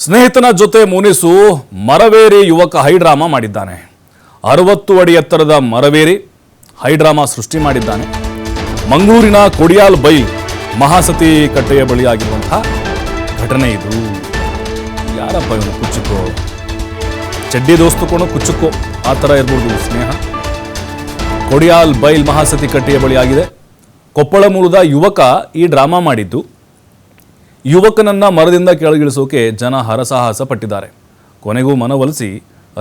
ಸ್ನೇಹಿತನ ಜೊತೆ ಮುನಿಸು ಮರವೇರಿ ಯುವಕ ಹೈಡ್ರಾಮಾ ಮಾಡಿದ್ದಾನೆ. 60 ಅಡಿ ಎತ್ತರದ ಮರವೇರಿ ಹೈಡ್ರಾಮಾ ಸೃಷ್ಟಿ ಮಾಡಿದ್ದಾನೆ. ಮಂಗಳೂರಿನ ಕೊಡಿಯಾಲ್ ಬೈಲ್ ಮಹಾಸತಿ ಕಟ್ಟೆಯ ಬಳಿಯಾಗಿರುವಂತಹ ಘಟನೆ ಇದು. ಯಾರಪ್ಪ ಇವನು? ಕುಚ್ಚುಕೋ, ಚಡ್ಡಿ ದೋಸ್ತುಕೊಂಡು ಕುಚ್ಚುಕೋ, ಆ ಥರ ಇರ್ಬೋದು ಸ್ನೇಹ. ಕೊಡಿಯಾಲ್ ಬೈಲ್ ಮಹಾಸತಿ ಕಟ್ಟೆಯ ಬಳಿಯಾಗಿದೆ. ಕೊಪ್ಪಳ ಮೂಲದ ಯುವಕ ಈ ಡ್ರಾಮಾ ಮಾಡಿದ್ದು. ಯುವಕನನ್ನ ಮರದಿಂದ ಕೆಳಗಿಳಿಸೋಕೆ ಜನ ಹರಸಾಹಸ ಪಟ್ಟಿದ್ದಾರೆ. ಕೊನೆಗೂ ಮನವೊಲಿಸಿ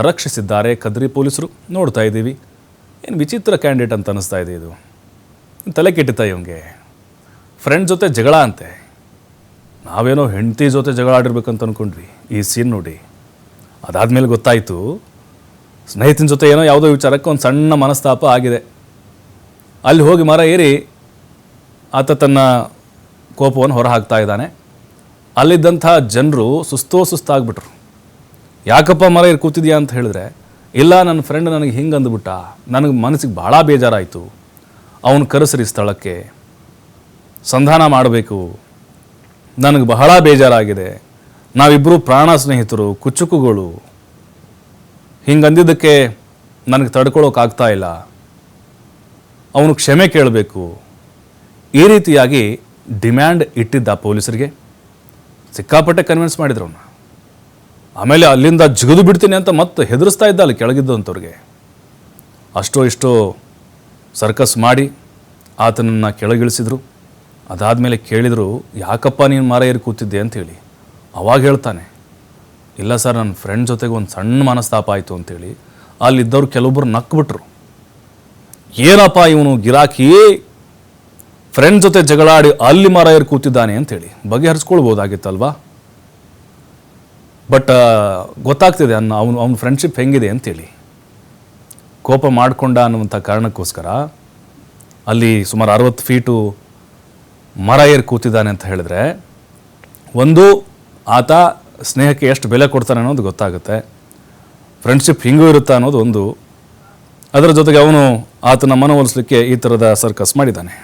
ರಕ್ಷಿಸಿದ್ದಾರೆ ಕದ್ರಿ ಪೊಲೀಸರು. ನೋಡ್ತಾ ಇದ್ದೀವಿ. ಏನು ವಿಚಿತ್ರ ಕ್ಯಾಂಡಿಡೇಟ್ ಅಂತ ಅನಿಸ್ತಾ ಇದೆ ಇದು. ತಲೆ ಕೆಟ್ಟಿತ್ತ ಇವನಿಗೆ. ಫ್ರೆಂಡ್ ಜೊತೆ ಜಗಳ ಅಂತೆ. ನಾವೇನೋ ಹೆಂಡತಿ ಜೊತೆ ಜಗಳ ಆಡಿರ್ಬೇಕಂತ ಅಂದ್ಕೊಂಡ್ವಿ. ಈ ಸೀನ್ ನೋಡಿ. ಅದಾದಮೇಲೆ ಗೊತ್ತಾಯಿತು ಸ್ನೇಹಿತನ ಜೊತೆ ಏನೋ ಯಾವುದೋ ವಿಚಾರಕ್ಕೆ ಒಂದು ಸಣ್ಣ ಮನಸ್ತಾಪ ಆಗಿದೆ. ಅಲ್ಲಿ ಹೋಗಿ ಮರ ಏರಿ ಆತ ತನ್ನ ಕೋಪವನ್ನು ಹೊರಹಾಕ್ತಾ ಇದ್ದಾನೆ. ಅಲ್ಲಿದ್ದಂಥ ಜನರು ಸುಸ್ತಾಗ್ಬಿಟ್ರು. ಯಾಕಪ್ಪ ಮರ ಏರಿ ಕೂತಿದ್ಯಾ ಅಂತ ಹೇಳಿದ್ರೆ, ಇಲ್ಲ ನನ್ನ ಫ್ರೆಂಡ್ ನನಗೆ ಹಿಂಗೆ ಅಂದ್ಬಿಟ್ಟ, ನನಗೆ ಮನಸ್ಸಿಗೆ ಭಾಳ ಬೇಜಾರಾಯಿತು, ಅವನು ಕರೆಸ್ರಿ ಸ್ಥಳಕ್ಕೆ, ಸಂಧಾನ ಮಾಡಬೇಕು, ನನಗೆ ಬಹಳ ಬೇಜಾರಾಗಿದೆ, ನಾವಿಬ್ಬರು ಪ್ರಾಣ ಸ್ನೇಹಿತರು, ಕುಚ್ಚುಕುಗಳು, ಹಿಂಗಂದಿದ್ದಕ್ಕೆ ನನಗೆ ತಡ್ಕೊಳ್ಳೋಕ್ಕಾಗ್ತಾ ಇಲ್ಲ, ಅವನು ಕ್ಷಮೆ ಕೇಳಬೇಕು, ಈ ರೀತಿಯಾಗಿ ಡಿಮ್ಯಾಂಡ್ ಇಟ್ಟಿದ್ದ ಪೊಲೀಸರಿಗೆ. ಸಿಕ್ಕಾಪಟ್ಟೆ ಕನ್ವಿನ್ಸ್ ಮಾಡಿದ್ರು ಅವನ್ನ. ಆಮೇಲೆ ಅಲ್ಲಿಂದ ಜಿಗಿದು ಬಿಡ್ತೀನಿ ಅಂತ ಮತ್ತೆ ಹೆದರಿಸ್ತಾ ಇದ್ದ ಅಲ್ಲಿ ಕೆಳಗಿದ್ದಂಥವ್ರಿಗೆ. ಅಷ್ಟೋ ಇಷ್ಟೋ ಸರ್ಕಸ್ ಮಾಡಿ ಆತನನ್ನು ಕೆಳಗಿಳಿಸಿದ್ರು. ಅದಾದಮೇಲೆ ಕೇಳಿದರು, ಯಾಕಪ್ಪ ನೀನು ಮರ ಏರಿ ಕೂತಿದ್ದೆ ಅಂತೇಳಿ. ಅವಾಗ ಹೇಳ್ತಾನೆ, ಇಲ್ಲ ಸರ್, ನನ್ನ ಫ್ರೆಂಡ್ ಜೊತೆಗೆ ಒಂದು ಸಣ್ಣ ಮನಸ್ತಾಪ ಆಯಿತು ಅಂತೇಳಿ. ಅಲ್ಲಿದ್ದವ್ರು ಕೆಲವೊಬ್ಬರು ನಕ್ಬಿಟ್ರು. ಏನಪ್ಪ ಇವನು ಗಿರಾಕಿ ಫ್ರೆಂಡ್ ಜೊತೆ ಜಗಳಾಡಿ ಅಲ್ಲಿ ಮರ ಏರಿ ಕೂತಿದ್ದಾನೆ ಅಂತೇಳಿ ಬಗೆಹರಿಸ್ಕೊಳ್ಬೋದಾಗಿತ್ತಲ್ವಾ. ಬಟ್ ಗೊತ್ತಾಗ್ತಿದೆ ಅವನ ಫ್ರೆಂಡ್ಶಿಪ್ ಹೆಂಗಿದೆ ಅಂತೇಳಿ. ಕೋಪ ಮಾಡಿಕೊಂಡ ಅನ್ನುವಂಥ ಕಾರಣಕ್ಕೋಸ್ಕರ ಅಲ್ಲಿ ಸುಮಾರು 60 ಫೀಟು ಮರ ಏರಿ ಕೂತಿದ್ದಾನೆ ಅಂತ ಹೇಳಿದ್ರೆ, ಒಂದು ಆತ ಸ್ನೇಹಕ್ಕೆ ಎಷ್ಟು ಬೆಲೆ ಕೊಡ್ತಾನೆ ಅನ್ನೋದು ಗೊತ್ತಾಗುತ್ತೆ. ಫ್ರೆಂಡ್ಶಿಪ್ ಹಿಂಗೂ ಇರುತ್ತಾ ಅನ್ನೋದು ಒಂದು. ಅದರ ಜೊತೆಗೆ ಅವನು ಆತನ ಮನವೊಲಿಸಲಿಕ್ಕೆ ಈ ಥರದ ಸರ್ಕಸ್ ಮಾಡಿದ್ದಾನೆ.